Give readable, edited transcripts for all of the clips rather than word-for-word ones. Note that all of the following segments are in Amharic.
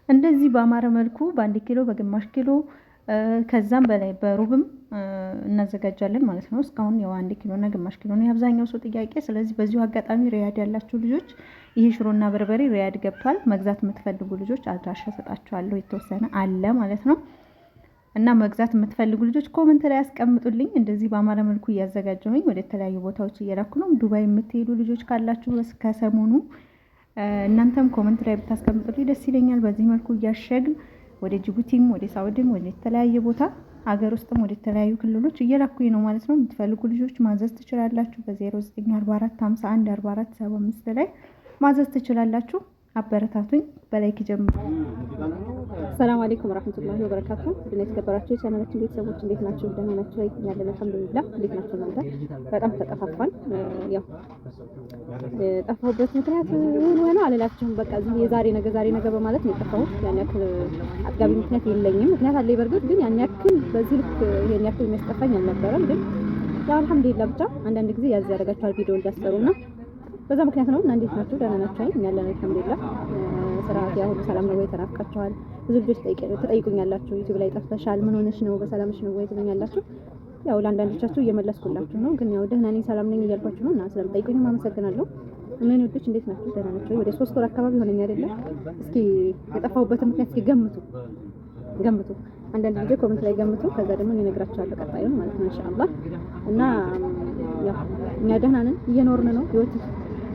እንደዚህ በአማረ መልኩ በ1 ኪሎ በግማሽ ኪሎ ከዛም በላይ በሩብም እናዘጋጃለን ማለት ነው። እስካሁን ያው 1 ኪሎ እና ግማሽ ኪሎ ነው የአብዛኛው ሰው ጥያቄ። ስለዚህ በዚሁ አጋጣሚ ሪያድ ያላችሁ ልጆች ይሄ ሽሮና በርበሬ ሪያድ ገብቷል። መግዛት የምትፈልጉ ልጆች አድራሻ ሰጣችኋለሁ፣ የተወሰነ አለ ማለት ነው። እና መግዛት የምትፈልጉ ልጆች ኮሜንት ላይ ያስቀምጡልኝ። እንደዚህ በአማረ መልኩ እያዘጋጀሁኝ ወደ ተለያዩ ቦታዎች እየላኩ ነው። ዱባይ የምትሄዱ ልጆች ካላችሁ ከሰሞኑ እናንተም ኮሜንት ላይ ብታስቀምጡልኝ ደስ ይለኛል። በዚህ መልኩ እያሸግን ወደ ጅቡቲም ወደ ሳውዲም ወደ ተለያየ ቦታ ሀገር ውስጥም ወደ ተለያዩ ክልሎች እየላኩኝ ነው ማለት ነው። የምትፈልጉ ልጆች ማዘዝ ትችላላችሁ። በ0944 51 44 75 ላይ ማዘዝ ትችላላችሁ። አበረታቱኝ። በላይክ ጀምሩ። ሰላም አለይኩም ወራህመቱላሂ ወበረካቱ። ድና የተከበራችሁ የቻናላችን ቤተሰቦች እንዴት ናችሁ? ደህና ናችሁ? ያለን አልሐምዱሊላህ። እንዴት ናችሁ እናንተ? በጣም ተጠፋፋን። ያው የጠፋሁበት ምክንያት ሆኖ አልላችሁም። በቃ የዛሬ ነገ በማለት ነው የጠፋሁት። ያን ያክል አጥጋቢ ምክንያት የለኝም። ምክንያት አለኝ በርግጥ፣ ግን ያን ያክል በዚህ ልክ ይሄን ያክል የሚያስጠፋኝ አልነበረም። ግን ያው አልሐምዱሊላህ ብቻ አንዳንድ ጊዜ ያዝ ያደርጋችኋል ቪዲዮ እንዲያስጠሩና በዛ ምክንያት ነው። እና እንዴት ናችሁ? ደህና ናችሁ? እኛ ያለን አልሐምዱሊላህ። ስራት ያው ሁሉ ሰላም ነው ወይ? ተናፍቃችኋል። ብዙ ልጆች ተጠይቁኛላችሁ። ዩቲዩብ ላይ ጠፍተሻል፣ ምን ሆነሽ ነው? በሰላምሽ ነው ወይ ትሉኛላችሁ። ያው ለአንዳንዶቻችሁ እየመለስኩላችሁ ነው። ግን ያው ደህና ነኝ ሰላም ነኝ እያልኳችሁ ነው። እና ስለምጠይቁኝም አመሰግናለሁ። ምን ወዶች እንዴት ናችሁ? ደህና ናችሁ? ወደ 3 ወር አካባቢ ሆነኝ አይደለ? እስኪ የጠፋሁበት ምክንያት እስኪ ገምቱ። አንዳንድ ጊዜ ኮሜንት ላይ ገምቱ። ከዛ ደግሞ እኔ እነግራችኋለሁ ቀጣዩን ማለት ነው ኢንሻአላህ። እና ያው እኛ ደህና ነን፣ እየኖርን ነው ህይወት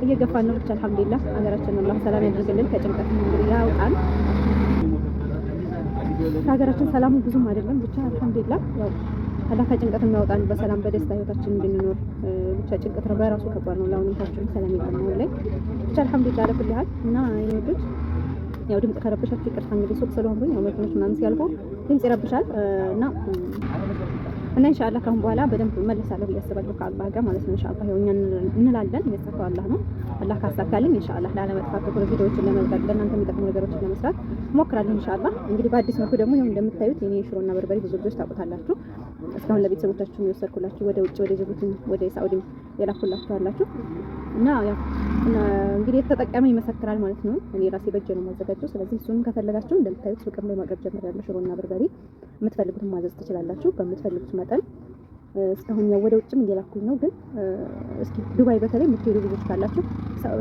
እየገፋን ነው። ብቻ አልሐምዱሊላህ ሀገራችንን አላህ ሰላም ያድርግልን፣ ከጭንቀት እንግዲህ ያውጣን። ሀገራችን ሰላሙ ብዙም አይደለም፣ ብቻ አልሐምዱሊላህ ያው አላህ ከጭንቀት የሚያወጣን በሰላም በደስታ ህይወታችን እንድንኖር። ብቻ ጭንቀት ነው በራሱ ከባድ ነው። ለአሁንታችን ሰላም ይቀርማው ላይ ብቻ አልሐምዱሊላህ ለኩልሃል። እና የወዶች ያው ድምጽ ከረብሻችሁ ይቅርታ። እንግዲህ ሱቅ ስለሆንኩኝ ያው መኪኖች ምናምን ሲያልፉ ድምጽ ይረብሻል እና ኢንሻአላህ ካሁን በኋላ በደንብ መለሳለሁ ብዬ አስባለሁ ከአላህ ጋር ማለት ነው። ኢንሻአላህ ያው እኛ እንላለን፣ የሚያሳካው አላህ ነው። አላህ ካሳካልኝ ኢንሻአላህ ላለመጥፋት ቪዲዮዎችን ለመልቀቅ ለእናንተ የሚጠቅሙ ነገሮችን ለመስራት እሞክራለሁ ኢንሻአላህ። እንግዲህ በአዲስ መልኩ ደግሞ ይሄው እንደምታዩት የኔ ሽሮና በርበሬ ብዙ ልጆች ታውቁታላችሁ። እስካሁን ለቤተሰቦቻችሁ የወሰድኩላችሁ ወደ ውጭ ወደ ጅቡቲ ወደ ሳውዲም የላኩላችሁ አላችሁ። እና ያው እንግዲህ የተጠቀመ ይመሰክራል ማለት ነው። እኔ ራሴ በእጄ ነው የማዘጋጀው። ስለዚህ እሱንም ከፈለጋችሁ እንደምታዩት ሱቅም ላይ ማቅረብ ጀምሬያለሁ። ሽሮና በርበሬ የምትፈልጉትን ማዘዝ ትችላላችሁ በምትፈልጉት መጠን። እስካሁን ያው ወደ ውጭም እየላኩኝ ነው። ግን እስኪ ዱባይ በተለይ የምትሄዱ ልጆች ካላችሁ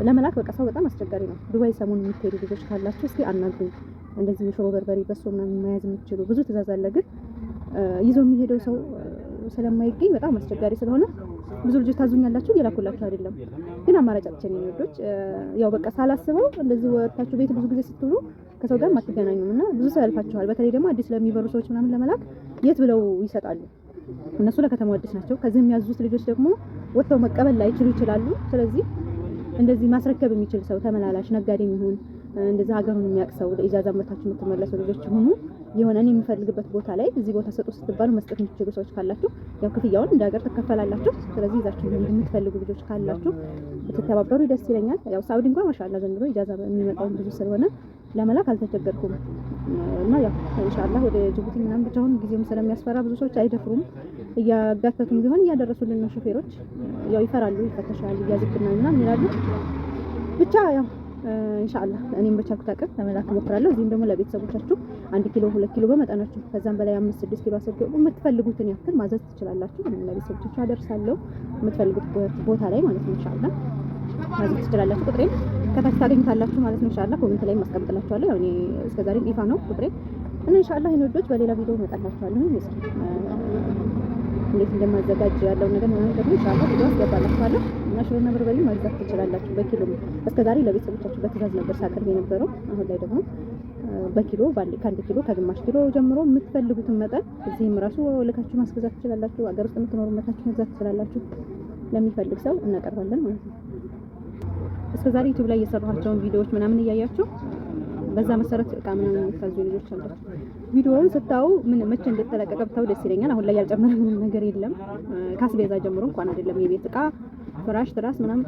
ለመላክ በቃ ሰው በጣም አስቸጋሪ ነው። ዱባይ ሰሞኑን የምትሄዱ ልጆች ካላችሁ እስኪ አናግሩኝ። እንደዚህ የሽሮ በርበሬ በሶ ምናምን መያዝ የምትችሉ ብዙ ትእዛዝ አለ። ግን ይዞ የሚሄደው ሰው ስለማይገኝ በጣም አስቸጋሪ ስለሆነ ብዙ ልጆች ታዙኛላችሁ፣ እየላኩላችሁ አይደለም። ግን አማራጫችን የሚወዶች ያው በቃ ሳላስበው እንደዚህ ወጣችሁ ቤት ብዙ ጊዜ ስትውሉ ከሰው ጋር አትገናኙም እና ብዙ ሰው ያልፋችኋል። በተለይ ደግሞ አዲስ ለሚበሩ ሰዎች ምናምን ለመላክ የት ብለው ይሰጣሉ? እነሱ ለከተማው አዲስ ናቸው። ከዚህ የሚያዙት ልጆች ደግሞ ወጥተው መቀበል ላይችሉ ይችላሉ። ስለዚህ እንደዚህ ማስረከብ የሚችል ሰው ተመላላሽ ነጋዴ ይሁን እንደዚህ ሀገሩን የሚያቅሰው ለኢጃዛ መታችሁ የምትመለሱ ልጆች ሆኑ የሆነ እኔ የምፈልግበት ቦታ ላይ እዚህ ቦታ ሰጡ ስትባሉ መስጠት የምትችሉ ሰዎች ካላችሁ ያው ክፍያውን እንደ ሀገር ትከፈላላችሁ። ስለዚህ ይዛችሁ የምትፈልጉ ልጆች ካላችሁ ብትተባበሩ ደስ ይለኛል። ያው ሳውዲ እንኳን ማሻአላ ዘንድሮ ኢጃዛ የሚመጣው ብዙ ስለሆነ ለመላክ አልተቸገርኩም። እና ያው ኢንሻአላህ ወደ ጅቡቲ ምናምን ብቻውን ጊዜውም ስለሚያስፈራ ብዙ ሰዎች አይደፍሩም። እያጋተቱም ቢሆን እያደረሱልን ነው ሾፌሮች። ያው ይፈራሉ፣ ይፈተሻል፣ ይያዝብና ምናምን ይላሉ። ብቻ ያው ኢንሻአላህ እኔም በቻልኩት አቅም ለመላክ እሞክራለሁ። እዚህም ደግሞ ለቤተሰቦቻችሁ 1 ኪሎ 2 ኪሎ በመጠናችሁ ከዛም በላይ 5 6 ኪሎ 10 ኪሎ የምትፈልጉትን ያክል ማዘዝ ትችላላችሁ። እኔም ለቤተሰቦቻችሁ አደርሳለሁ የምትፈልጉት ቦታ ላይ ማለት ነው። ኢንሻአላህ ማዘዝ ትችላላችሁ። ቁጥሬን ከታች ታገኙታላችሁ ማለት ነው። ኢንሻአላህ ኮሜንት ላይ ማስቀምጥላችኋለሁ። ያው እኔ እስከዛሬም ይፋ ነው ቁጥሬ እና ኢንሻአላህ የወዶች በሌላ ቪዲዮ እመጣላችኋለሁ። እስኪ እንዴት እንደማዘጋጅ ያለው ነገር ነው ደግሞ ኢንሻአላህ ቪዲዮ አስገባላችኋለሁ። እና ሽሮና በርበሬ ማግዛት ትችላላችሁ በኪሎ። እስከዛሬ ለቤተሰቦቻችሁ በትእዛዝ ነበር ሳቀርብ የነበረው። አሁን ላይ ደግሞ በኪሎ ከ1 ኪሎ ከግማሽ ኪሎ ጀምሮ የምትፈልጉትን መጠን እዚህም ራሱ ልካችሁ ማስገዛት ትችላላችሁ። አገር ውስጥ የምትኖሩ መታችሁ መግዛት ትችላላችሁ። ለሚፈልግ ሰው እናቀርባለን ማለት ነው። እስከዛሬ ዩቲዩብ ላይ የሰራኋቸውን ቪዲዮዎች ምናምን እያያችሁ በዛ መሰረት እቃ ምናምን የምታዙ ልጆች አላችሁ። ቪዲዮውን ስታዩ ምን መቼ እንደተለቀቀ ብታዩ ደስ ይለኛል። አሁን ላይ ያልጨመረ ምንም ነገር የለም። ካስቤዛ ጀምሮ እንኳን አይደለም የቤት እቃ ፍራሽ፣ ትራስ ምናምን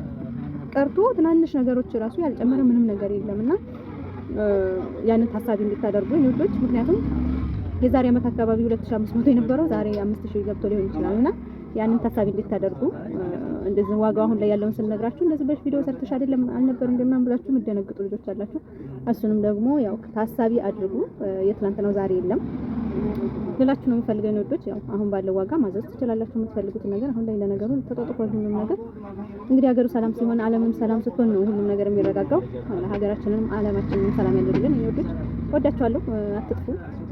ቀርቶ ትናንሽ ነገሮች ራሱ ያልጨመረ ምንም ነገር የለምና ያንን ታሳቢ እንድታደርጉ ልጆች። ምክንያቱም የዛሬ አመት አካባቢ 2500 የነበረው ዛሬ 5000 ገብቶ ሊሆን ይችላልና ያንን ታሳቢ እንድታደርጉ እንደዚህ ዋጋው አሁን ላይ ያለውን ስንነግራችሁ እንደዚህ በፊት ቪዲዮ ሰርተሽ አይደለም አልነበር እንደማን ብላችሁ የምትደነግጡ ልጆች አላችሁ። እሱንም ደግሞ ያው ታሳቢ አድርጉ። የትላንትናው ዛሬ የለም ልላችሁ ነው የምፈልገው ወዶች። ያው አሁን ባለው ዋጋ ማዘዝ ትችላላችሁ የምትፈልጉት ነገር። አሁን ላይ ለነገሩ ተጧጧፏል ሁሉም ነገር። እንግዲህ ሀገሩ ሰላም ሲሆን ዓለምም ሰላም ስትሆን ነው ሁሉም ነገር የሚረጋጋው። ሀገራችንንም ዓለማችንንም ሰላም ያደርግልን። ወዶች ወዳችኋለሁ። አትጥፉ።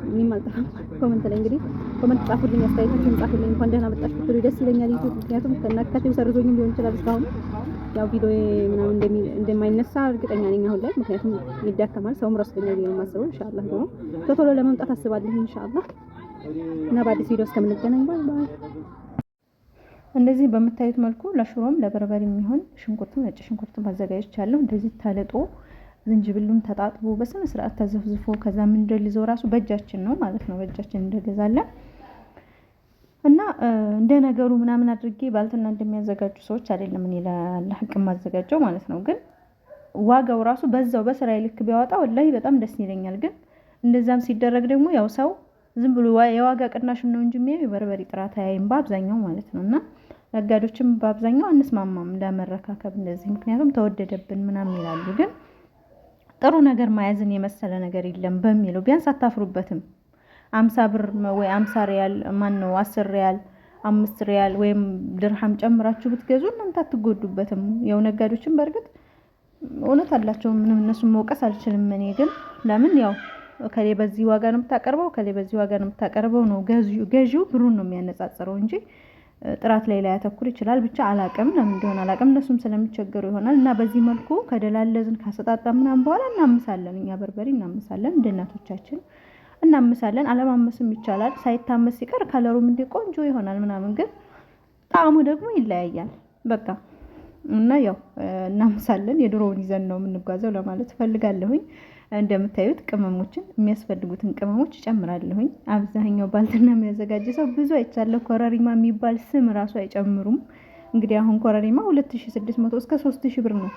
ምንም አልጠፋም። ኮሜንት ላይ እንግዲህ ኮሜንት ጻፉልኝ፣ አስተያየታችሁን ጻፉልኝ። እንኳን ደህና መጣችሁ ብትሉ ደስ ይለኛል። ዩቲዩብ ምክንያቱም ከናካቴው ሰርዞኝም ሊሆን ይችላል እስካሁን ያው ቪዲዮ ምናምን እንደማይነሳ እርግጠኛ ነኝ አሁን ላይ። ምክንያቱም ይዳከማል፣ ሰውም ረስተኛል ነው የማስበው። ኢንሻአላህ ደግሞ ቶሎ ለመምጣት አስባለሁ ኢንሻአላህ። እና በአዲስ ቪዲዮ እስከምንገናኝ ባይ ባይ። እንደዚህ በምታዩት መልኩ ለሽሮም ለበርበሬ የሚሆን ሽንኩርቱ ነጭ ሽንኩርቱ ማዘጋጀቻለሁ። እንደዚህ ተልጦ ዝንጅብሉን ተጣጥቦ በስነ ስርዓት ተዘፍዝፎ ከዛ ምን እንደልዘው ራሱ በእጃችን ነው ማለት ነው። በእጃችን እንደገዛለን እና እንደ ነገሩ ምናምን አድርጌ ባልትና እንደሚያዘጋጁ ሰዎች አይደለም እኔ ለሐቅ ማዘጋጀው ማለት ነው። ግን ዋጋው ራሱ በዛው በስራዬ ልክ ቢያወጣ ወላሂ በጣም ደስ ይለኛል። ግን እንደዛም ሲደረግ ደግሞ ያው ሰው ዝም ብሎ የዋጋ ቅናሽን ነው እንጂ የሚያየው የበርበሬ ጥራት አያይም በአብዛኛው ማለት ነው። እና ነጋዴዎችም በአብዛኛው አንስማማም ለመረካከብ እንደዚህ፣ ምክንያቱም ተወደደብን ምናምን ይላሉ። ግን ጥሩ ነገር ማያዝን የመሰለ ነገር የለም በሚለው ቢያንስ አታፍሩበትም። 50 ብር ወይ 50 ሪያል ማን ነው 10 ሪያል 5 ሪያል ወይም ድርሃም ጨምራችሁ ብትገዙ እናንተ አትጎዱበትም። ያው ነጋዴዎችም በእርግጥ እውነት አላቸው፣ ምንም እነሱን መውቀስ አልችልም እኔ። ግን ለምን ያው ከሌ በዚህ ዋጋ ነው የምታቀርበው ከሌ በዚህ ዋጋ ነው የምታቀርበው ነው ገዢው ብሩን ነው የሚያነጻጽረው እንጂ ጥራት ላይ ያተኩር ይችላል። ብቻ አላቅም ለምን እንደሆነ አላቅም። እነሱም ስለሚቸገሩ ይሆናል። እና በዚህ መልኩ ከደላለዝን ካሰጣጣ ምናምን በኋላ እናምሳለን። እኛ በርበሬ እናምሳለን እንደ እናቶቻችን እናምሳለን። አለማመስም ይቻላል። ሳይታመስ ሲቀር ከለሩም እንደ ቆንጆ ይሆናል ምናምን፣ ግን ጣዕሙ ደግሞ ይለያያል በቃ። እና ያው እናምሳለን። የድሮውን ይዘን ነው የምንጓዘው ለማለት ፈልጋለሁኝ። እንደምታዩት ቅመሞችን የሚያስፈልጉትን ቅመሞች ጨምራለሁኝ። አብዛኛው ባልትና የሚያዘጋጅ ሰው ብዙ አይቻለሁ። ኮረሪማ የሚባል ስም ራሱ አይጨምሩም። እንግዲህ አሁን ኮረሪማ 2600 እስከ 3000 ብር ነው።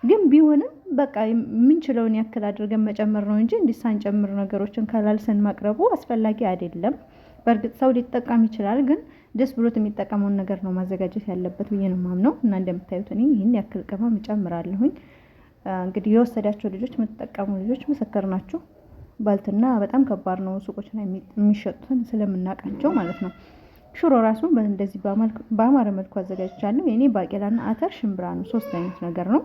ግን ቢሆንም በቃ የምንችለውን ያክል አድርገን መጨመር ነው እንጂ እንዲሳንጨምር ነገሮችን ከላልሰን ማቅረቡ አስፈላጊ አይደለም። በእርግጥ ሰው ሊጠቀም ይችላል፣ ግን ደስ ብሎት የሚጠቀመውን ነገር ነው ማዘጋጀት ያለበት ብዬ ነው የማምነው። እና እንደምታዩት እኔ ይህን ያክል ቅመም እጨምራለሁኝ። እንግዲህ የወሰዳቸው ልጆች የምትጠቀሙ ልጆች ምስክር ናቸው። ባልትና በጣም ከባድ ነው ሱቆች ላይ የሚሸጡትን ስለምናውቃቸው ማለት ነው። ሽሮ ራሱ እንደዚህ በአማረ መልኩ አዘጋጅቻለሁ። የኔ ባቄላና አተር ሽምብራ ነው፣ 3 አይነት ነገር ነው።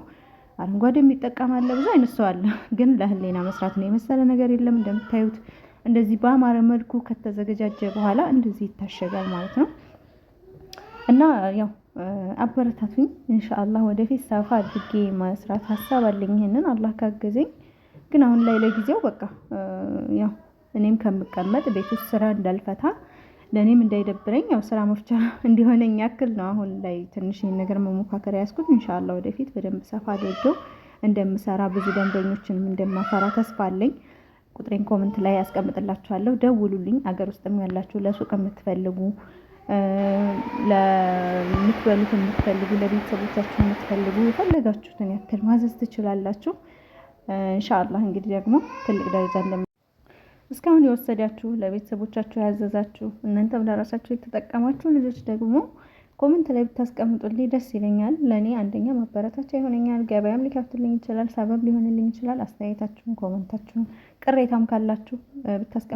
አረንጓዴ የሚጠቀም አለ፣ ብዙ አይነት ሰው አለ። ግን ለህሊና መስራት ነው የመሰለ ነገር የለም። እንደምታዩት እንደዚህ በአማረ መልኩ ከተዘጋጀ በኋላ እንደዚህ ይታሸጋል ማለት ነው። እና ያው አበረታቱኝ ኢንሻአላህ። ወደፊት ሰፋ አድርጌ መስራት ሀሳብ አለኝ ይሄንን አላህ ካገዘኝ። ግን አሁን ላይ ለጊዜው በቃ ያው እኔም ከምቀመጥ ቤት ውስጥ ስራ እንዳልፈታ ለኔም እንዳይደብረኝ ያው ስራ መፍቻ እንዲሆነኝ ያክል ነው አሁን ላይ ትንሽ ይሄን ነገር መሞካከር ያስኩት። ኢንሻአላህ ወደፊት በደንብ ሰፋ አድርጌው እንደምሰራ ብዙ ደንበኞችንም እንደማፈራ ተስፋ አለኝ። ቁጥሬን ኮሜንት ላይ ያስቀምጥላችኋለሁ፣ ደውሉልኝ። አገር ውስጥም ያላችሁ ለሱቅ የምትፈልጉ ለምትበሉት የምትፈልጉ ለቤተሰቦቻችሁ የምትፈልጉ የፈለጋችሁትን ያክል ማዘዝ ትችላላችሁ። ኢንሻአላህ እንግዲህ ደግሞ ትልቅ ደረጃ እስካሁን የወሰዳችሁ ለቤተሰቦቻችሁ ያዘዛችሁ እናንተም ለራሳችሁ የተጠቀማችሁ ልጆች ደግሞ ኮሜንት ላይ ብታስቀምጡልኝ ደስ ይለኛል። ለኔ አንደኛ ማበረታቻ ይሆነኛል፣ ገበያም ሊከፍትልኝ ይችላል፣ ሰበብ ሊሆንልኝ ይችላል። አስተያየታችሁን፣ ኮሜንታችሁን፣ ቅሬታም ካላችሁ ብታስቀምጡ